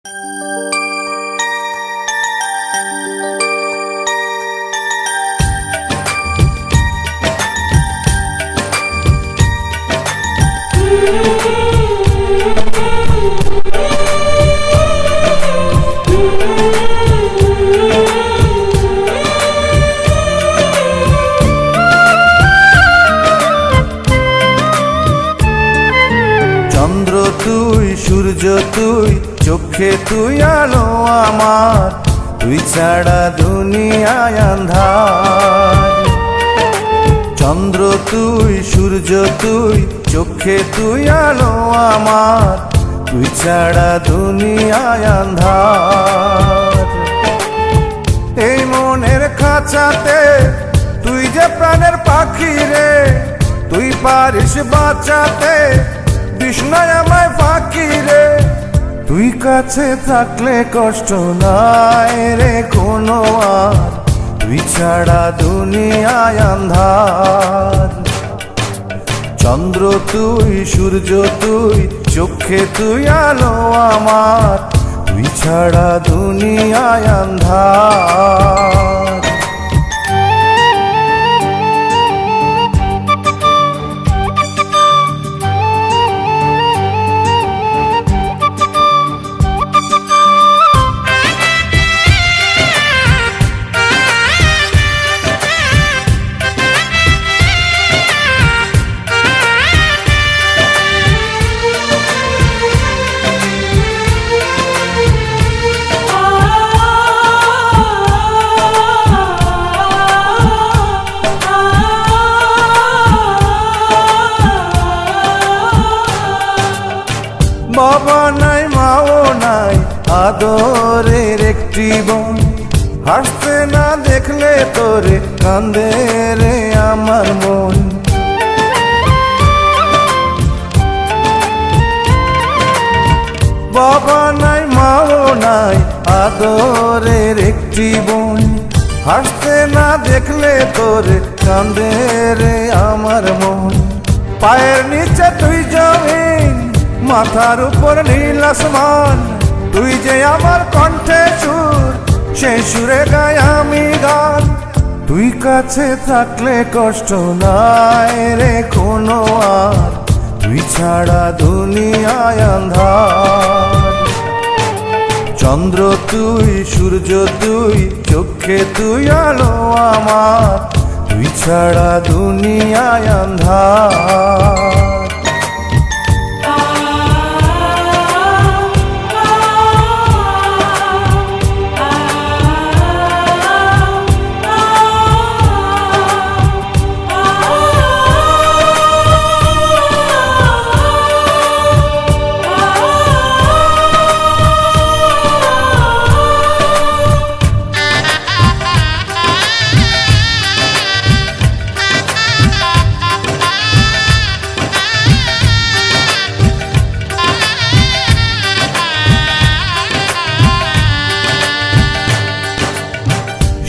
চন্দ্র তুই, সূর্য তুই, চোখে তুই আলো আমার, তুই ছাড়া দুনিয়ায় আন্ধার। চন্দ্র তুই, সূর্য তুই, চোখে তুই আলো আমার, তুই ছাড়া দুনিয়ায় আন্ধার। এই মনের খাঁচাতে তুই যে প্রাণের পাখি রে, তুই পারিস বাঁচাতে বিষ্ণায় আমায় ফাঁকি রে। তুই কাছে থাকলে কষ্ট নাই রে কোনো আর, তুই ছাড়া দুনিয়ায় আন্ধার। চন্দ্র তুই, সূর্য তুই, চোখে তুই আলো আমার, তুই ছাড়া দুনিয়ায় আন্ধার। বাবা নাই, মাও নাই, আদরের একটি বোন, হাসতে না দেখলে তোরে কান্দে রে আমার মন। বাবা নাই, মাও নাই, আদরের একটি বোন, হাসতে না দেখলে তোরে কান্দে রে আমার মন। পায়ের নিচে তুই জমিন, মাথার উপর নীল আসমান, তুই যে আমার কণ্ঠে সুর, সেই সুরে গাই আমি গান। তুই কাছে থাকলে কষ্ট নাই রে কোনো আর, তুই ছাড়া দুনিয়ায় আন্ধার। চন্দ্র তুই, সূর্য তুই, চোখে তুই আলো আমার, তুই ছাড়া দুনিয়ায় আন্ধার।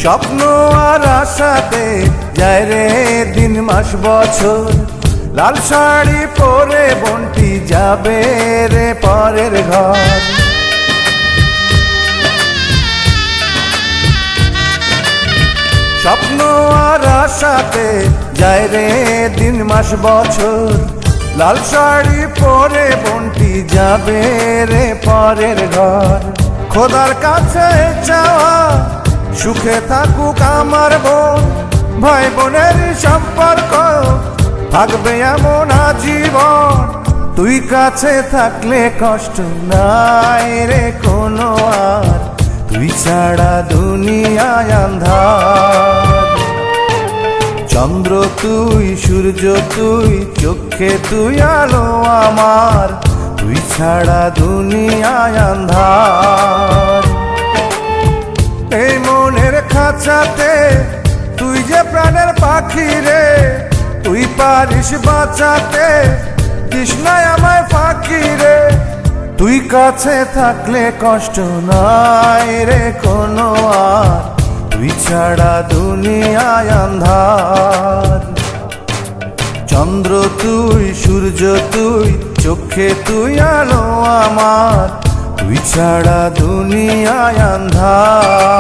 স্বপ্ন আর আশাতে যায় রে দিন মাস বছর, লাল শাড়ি পরে বন্টি যাবে রে পরের ঘর। স্বপ্ন আর আশাতে যায় রে দিন মাস বছর, লাল শাড়ি পরে বন্টি যাবে রে পরের ঘর। খোদার কাছে চাওয়া সুখে থাকুক আমার বোন, ভাই বোনের সম্পর্ক থাকবে এমন আজীবন। তুই কাছে থাকলে কষ্ট নাই রে কোনো আর, তুই ছাড়া দুনিয়ায় আন্ধার। চন্দ্র তুই, সূর্য তুই, চোখে তুই আলো আমার, তুই ছাড়া দুনিয়ায় আন্ধার। এই মনের খাঁচাতে তুই যে প্রাণের পাখি রে, তুই পারিস বাঁচাতে তৃষ্ণায় আমায় ফাঁকি রে। তুই কাছে থাকলে কষ্ট নাই রে কোনো আর, তুই ছাড়া দুনিয়ায় আন্ধার। চন্দ্র তুই, সূর্য তুই, চোখে তুই আলো আমার, তুই ছাড়া দুনিয়ায় আন্ধার।